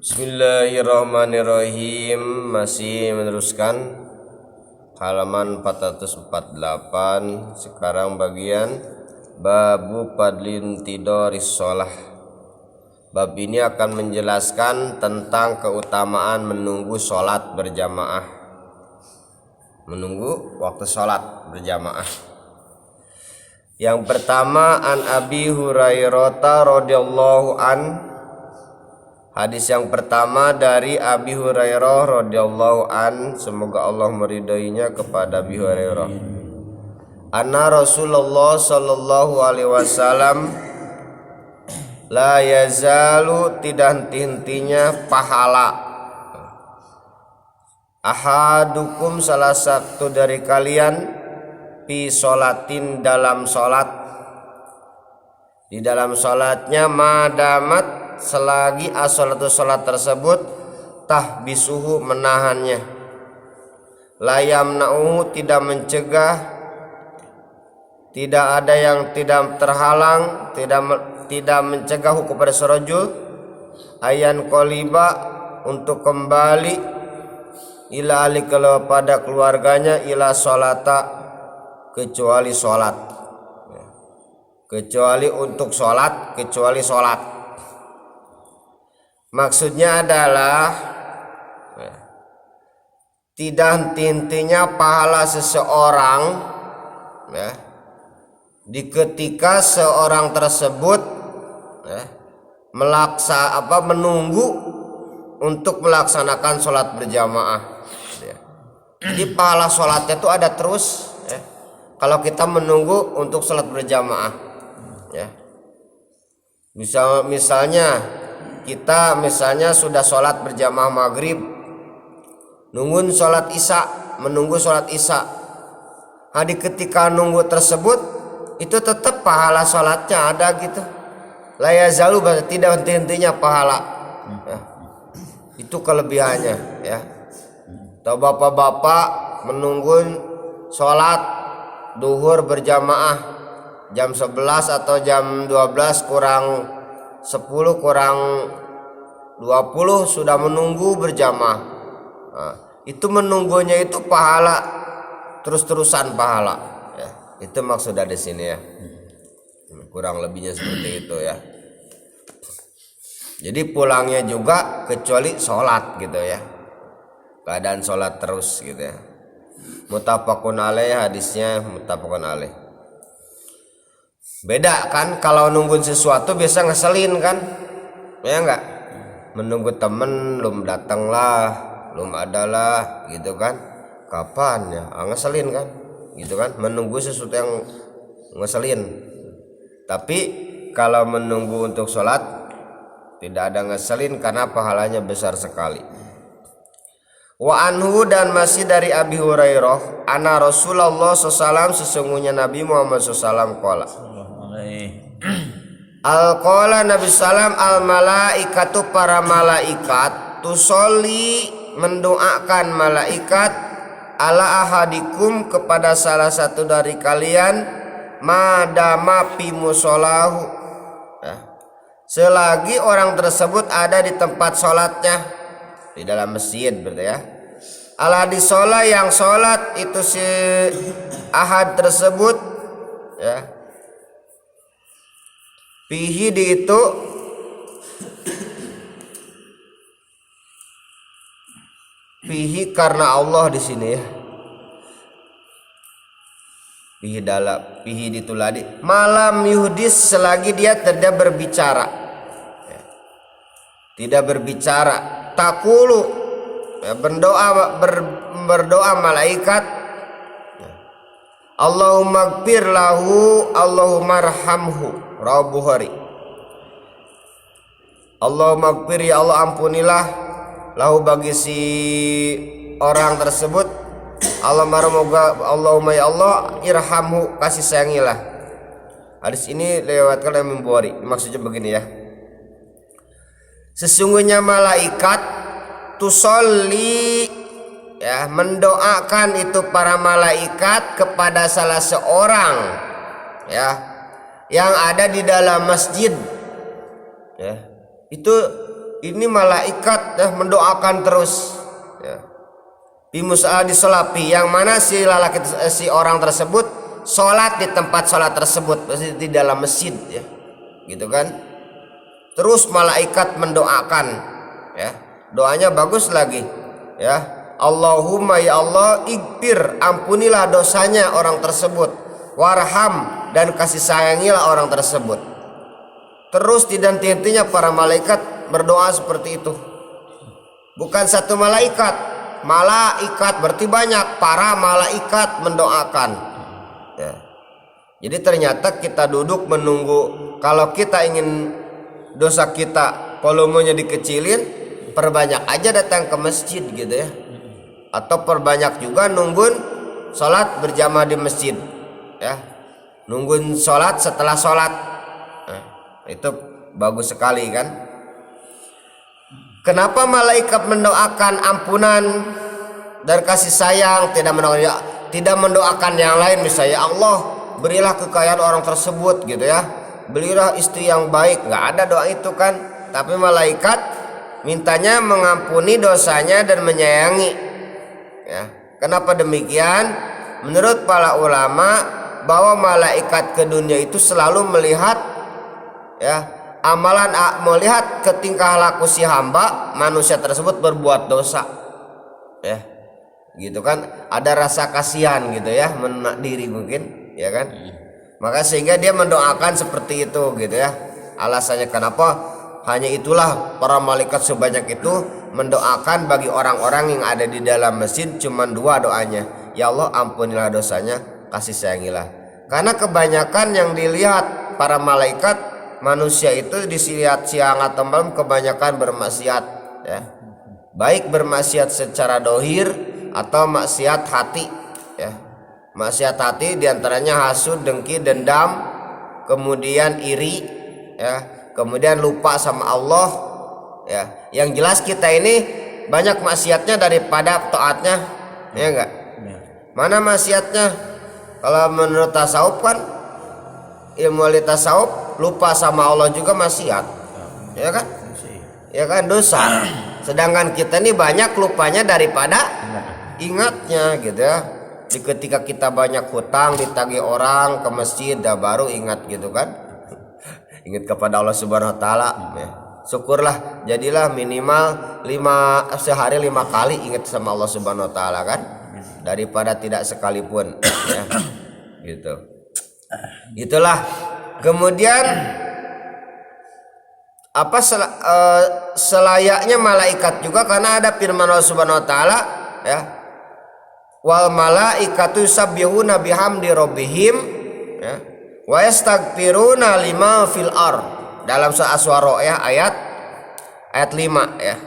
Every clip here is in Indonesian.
Bismillahirrahmanirrahim. Masih meneruskan halaman 448. Sekarang bagian Babu Fadlin Tidoris Sholah. Bab ini akan menjelaskan tentang keutamaan menunggu sholat berjamaah, menunggu waktu sholat berjamaah. Yang pertama, an Abi Hurairah radhiyallahu an. Hadis yang pertama dari Abi Hurairah radhiyallahu an, semoga Allah meridainya kepada Abi Hurairah. Anna Rasulullah sallallahu alaihi wasallam la yazalu, tidak henti-hentinya pahala ahadukum, salah satu dari kalian, fi sholatin, dalam sholat, di dalam sholatnya, madamat, selagi as-sholatu, sholat tersebut, tahbisuhu, menahannya, layamna'uhu, tidak mencegah, tidak ada yang tidak terhalang, tidak mencegah kepada serojul ayan qoliba, untuk kembali, ila ali, kepada keluarganya, ila sholata, kecuali sholat, kecuali untuk sholat, kecuali sholat. Maksudnya adalah tidak henti-hentinya pahala seseorang, ya, di ketika seorang tersebut, ya, menunggu untuk melaksanakan sholat berjamaah, ya. Jadi pahala sholatnya itu ada terus, ya, kalau kita menunggu untuk sholat berjamaah, ya. Misalnya kita sudah sholat berjamaah maghrib, nungguin sholat isya, menunggu sholat isya. Nah, di ketika nunggu tersebut itu tetap pahala sholatnya ada gitu. La yazalu, tidak henti-hentinya pahala, ya. Itu kelebihannya, ya. Atau bapak-bapak menunggu sholat duhur berjamaah jam 11 atau jam 12 kurang 10 kurang 20 sudah menunggu berjamaah. Nah, itu menunggunya itu pahala, terus-terusan pahala, ya. Itu maksud dari sini, ya. Kurang lebihnya seperti itu, ya. Jadi pulangnya juga kecuali sholat gitu, ya. Keadaan sholat terus gitu, ya. Muttafaqun alaih, hadisnya muttafaqun alaih. Beda kan kalau nungguin sesuatu biasa ngeselin kan, ya enggak? Menunggu temen belum datang lah, belum ada lah gitu kan, kapan ya, ngeselin kan gitu kan, menunggu sesuatu yang ngeselin. Tapi kalau menunggu untuk sholat tidak ada ngeselin karena pahalanya besar sekali. Wa anhu, dan masih dari Abi Hurairah, anna Rasulullah SAW, sesungguhnya Nabi Muhammad SAW qala, al-qala Nabi salam, al malaikatu, para malaikat, tusolli, mendoakan malaikat, ala ahadikum, kepada salah satu dari kalian, madama fi musolahu, ya, selagi orang tersebut ada di tempat sholatnya, di dalam masjid berarti, ya. Ala di sholat, yang sholat itu si ahad tersebut, ya, fihi, di itu, fihi karena Allah di sini, ya. Fihi dalam, fihi dituladi, malam yuhdis, selagi dia tidak berbicara, ya. Tidak berbicara, takulu, ya, berdoa malaikat, ya. Allahumma gfir lahu, Allahumma arhamhu, rawahu Bukhari. Allahumma gfir, ya Allah ampunilah, lahu, bagi si orang tersebut, Allahumma ya Allah, irhamhu, kasih sayangilah. Hadis ini lewatkan Imam Bukhari. Maksudnya begini, ya. Sesungguhnya malaikat tusolli, ya, mendoakan itu para malaikat kepada salah seorang, ya, yang ada di dalam masjid, ya. Itu ini malaikat mendoakan terus ya. Disolapi, yang mana si orang tersebut sholat di tempat sholat tersebut, pasti di dalam masjid ya, gitu kan. Terus malaikat mendoakan ya, doanya bagus lagi ya. Allahumma ya Allah, ighfir, ampunilah dosanya orang tersebut, warham, dan kasih sayangilah orang tersebut. Terus tidak henti-hentinya para malaikat berdoa seperti itu. Bukan satu malaikat berarti banyak, para malaikat mendoakan ya. Jadi ternyata kita duduk menunggu, kalau kita ingin dosa kita volumenya dikecilin, perbanyak aja datang ke masjid gitu ya, atau perbanyak juga nungguin sholat berjamaah di masjid ya, nungguin sholat setelah sholat. Nah, itu bagus sekali kan. Kenapa malaikat mendoakan ampunan dan kasih sayang, tidak mendoakan yang lain, misalnya Allah berilah kekayaan orang tersebut gitu ya, berilah istri yang baik, nggak ada doa itu kan. Tapi malaikat mintanya mengampuni dosanya dan menyayangi ya. Kenapa demikian? Menurut para ulama bahwa malaikat ke dunia itu selalu melihat ya, melihat ke tingkah laku si hamba manusia tersebut berbuat dosa ya, gitu kan. Ada rasa kasihan gitu ya, menak diri mungkin ya kan. Maka sehingga dia mendoakan seperti itu gitu ya. Alasannya kenapa? Hanya itulah para malaikat sebanyak itu mendoakan bagi orang-orang yang ada di dalam masjid cuma dua doanya, ya Allah ampunilah dosanya, kasih sayangilah. Karena kebanyakan yang dilihat para malaikat, manusia itu dilihat siang atau malam kebanyakan bermaksiat ya. Baik bermaksiat secara dohir atau maksiat hati ya. Maksiat hati diantaranya hasud, dengki, dendam, kemudian iri ya, kemudian lupa sama Allah ya. Yang jelas kita ini banyak maksiatnya daripada taatnya ya enggak? Mana maksiatnya? Kalau menurut tasawuf kan, ilmu tasawuf, lupa sama Allah juga maksiat ya kan, ya kan, dosa. Sedangkan kita ini banyak lupanya daripada ingatnya gitu ya. Ketika kita banyak hutang ditagih orang ke masjid, dah baru ingat gitu kan. Ingat kepada Allah Subhanahu Wa Taala ya. Syukurlah, jadilah minimal sehari 5 kali ingat sama Allah Subhanahu Wa Taala kan, daripada tidak sekalipun ya. Gitu. Itulah. Kemudian selayaknya malaikat juga, karena ada firman Allah Subhanahu Wa Taala ya, wal malaikatu yusabbihuna bihamdi rabbihim ya, wa yastaghfiruna lima fil ard, dalam surah Asy-Syu'ara ya, ayat 5 ya.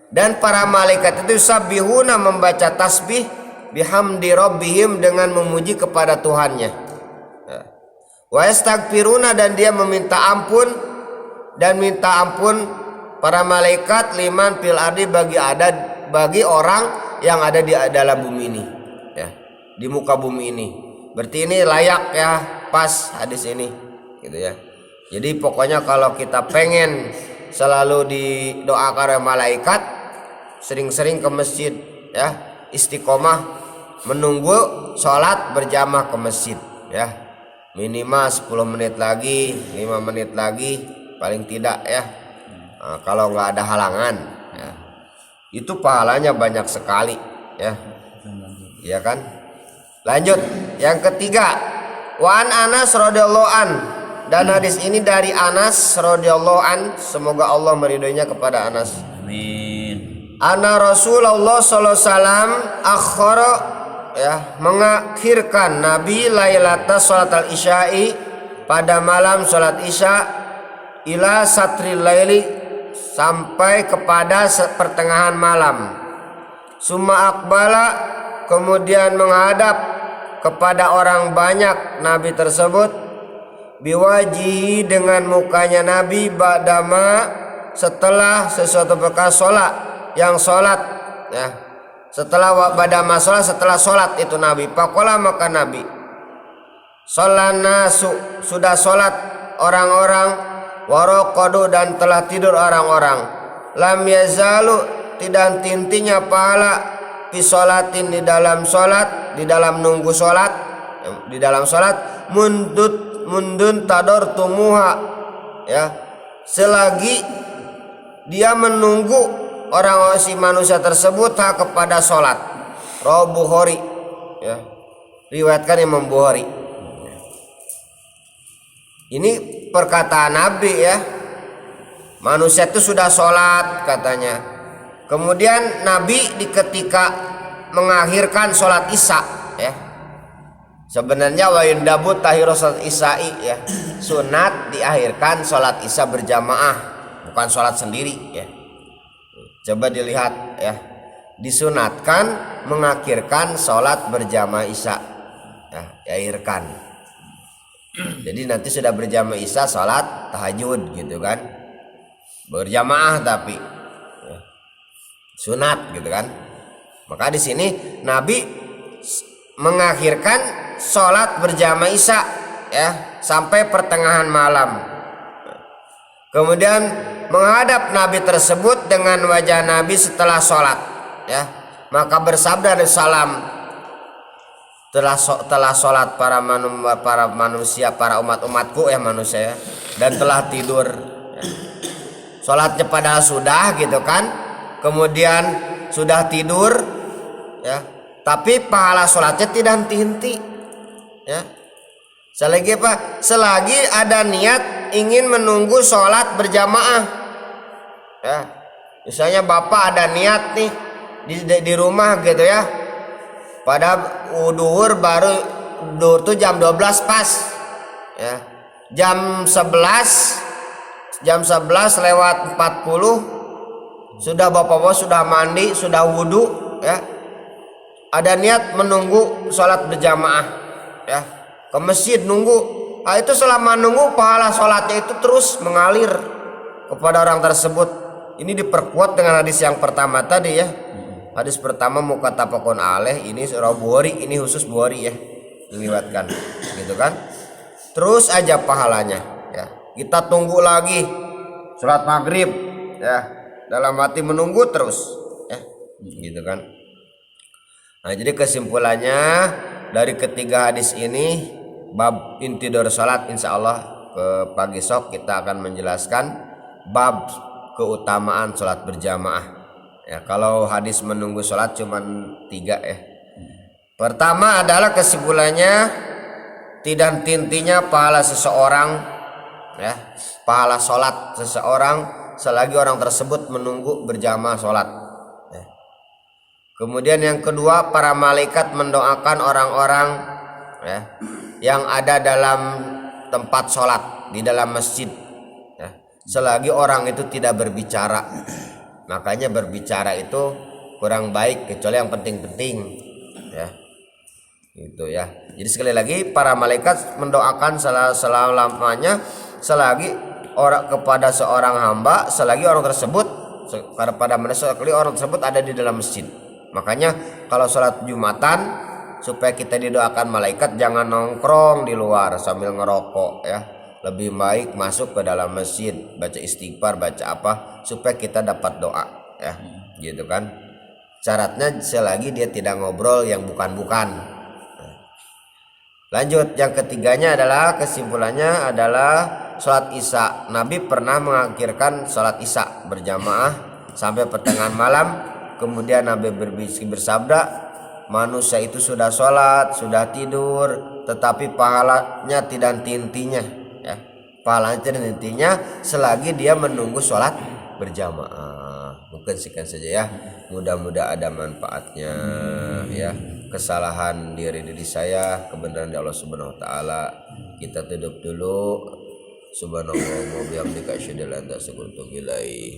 Dan para malaikat itu yusabbihuna, membaca tasbih, bihamdi rabbihim, dengan memuji kepada Tuhannya. Wa yastaghfiruna, dan dia meminta ampun, dan minta ampun para malaikat liman fil ardi, bagi orang yang ada di dalam bumi ini ya, di muka bumi ini. Berarti ini layak ya, pas hadis ini gitu ya. Jadi pokoknya kalau kita pengen selalu didoakan oleh malaikat, sering-sering ke masjid ya, istiqomah menunggu sholat berjamaah ke masjid ya. Minimal 10 menit lagi, 5 menit lagi paling tidak ya. Nah, kalau nggak ada halangan ya, itu pahalanya banyak sekali ya. Iya kan? Lanjut yang ketiga, wa an Anas radhiyallahu an, dan hadis ini dari Anas radhiyallahu an, semoga Allah meridhoinya kepada Anas. Amin. Anna Rasulullah sallallahu alaihi wasallam akhara ya, mengakhirkan Nabi lailata salatal isya'i, pada malam salat isya, ila satril laili, sampai kepada pertengahan malam. Summa akbala, kemudian menghadap kepada orang banyak Nabi tersebut, biwajihi, dengan mukanya Nabi, ba'dama, setelah sesuatu bekas sholat, yang sholat ya, setelah pada masalah, setelah sholat itu Nabi. Pakola, maka Nabi, sholanasu, sudah sholat orang-orang, warokodu, dan telah tidur orang-orang. lam yazalu tidak tintinya pahala fi sholatin di dalam sholat, di dalam nunggu sholat, di dalam sholat mundun tador tumuha, ya, selagi dia menunggu orang si manusia tersebut kepada sholat. Rawahu Bukhari, ya, riwayatkan Imam Bukhari. Ini perkataan Nabi, ya. Manusia itu sudah sholat katanya. Kemudian Nabi di ketika mengakhirkan sholat isya, ya. Sebenarnya wa yundabu tahiru sholat isya'i, ya. Sunat diakhirkan sholat isya berjamaah, bukan sholat sendiri, ya. Coba dilihat, ya. Disunatkan mengakhirkan sholat berjamaah isya, ya, diakhirkan. Jadi nanti sudah berjamaah isya sholat tahajud gitu kan, berjamaah tapi ya, sunat gitu kan. Maka di sini Nabi mengakhirkan sholat berjamaah isya, ya, sampai pertengahan malam. Kemudian menghadap Nabi tersebut dengan wajah Nabi setelah sholat, ya, maka bersabda dan salam, telah sholat para manusia, para umatku, ya, manusia, ya, dan telah tidur, ya. Sholatnya padahal sudah gitu kan, kemudian sudah tidur, ya, tapi pahala sholatnya tidak henti-henti, ya. Selagi ada niat ingin menunggu sholat berjamaah, ya. Misalnya bapak ada niat nih di rumah gitu, ya, pada duhur baru duhur tuh jam 12 pas, ya, jam 11 lewat 40 sudah bapak-bapak sudah mandi, sudah wudhu, ya, ada niat menunggu sholat berjamaah, ya, ke masjid nunggu. Nah, itu selama nunggu pahala sholatnya itu terus mengalir kepada orang tersebut. Ini diperkuat dengan hadis yang pertama tadi, ya. Hadis pertama muqattafaqun alaih, ini surah Bukhari, ini khusus Bukhari, ya, diriwayatkan gitu kan. Terus aja pahalanya, ya. Kita tunggu lagi sholat maghrib, ya, dalam hati menunggu terus, ya, gitu kan. Nah, jadi kesimpulannya dari ketiga hadis ini, bab intidor sholat, insya Allah ke pagi sok kita akan menjelaskan bab keutamaan sholat berjamaah. Ya, kalau hadis menunggu sholat cuma 3, ya. Pertama adalah kesimpulannya tidak tintinya pahala seseorang, ya, pahala sholat seseorang selagi orang tersebut menunggu berjamaah sholat, ya. Kemudian yang kedua, para malaikat mendoakan orang-orang, ya, yang ada dalam tempat sholat di dalam masjid, ya, selagi orang itu tidak berbicara. Makanya berbicara itu kurang baik kecuali yang penting-penting, ya, itu, ya. Jadi sekali lagi para malaikat mendoakan selamanya selagi orang kepada seorang hamba, selagi orang tersebut pada manusia, sekali orang tersebut ada di dalam masjid. Makanya kalau sholat Jumatan supaya kita didoakan malaikat, jangan nongkrong di luar sambil ngerokok, ya. Lebih baik masuk ke dalam masjid, baca istighfar, baca apa, supaya kita dapat doa, ya, gitu kan. Syaratnya selagi dia tidak ngobrol yang bukan-bukan. Lanjut, yang ketiganya adalah kesimpulannya adalah sholat isya. Nabi pernah mengakhirkan sholat isya berjamaah sampai pertengahan malam. Kemudian Nabi bersabda, manusia itu sudah sholat, sudah tidur, tetapi pahalanya tidak henti-hentinya, ya. Pahalanya tidak henti-hentinya selagi dia menunggu sholat berjamaah. Mungkin sekian saja, ya. Mudah-mudahan ada manfaatnya, ya. Kesalahan diri saya, kebenaran dari Allah Subhanahu wa taala. Kita tutup dulu. Subhanallah wa bihamdika asyhadu an la ilaha illa anta astaghfiruka wa atubu ilaik.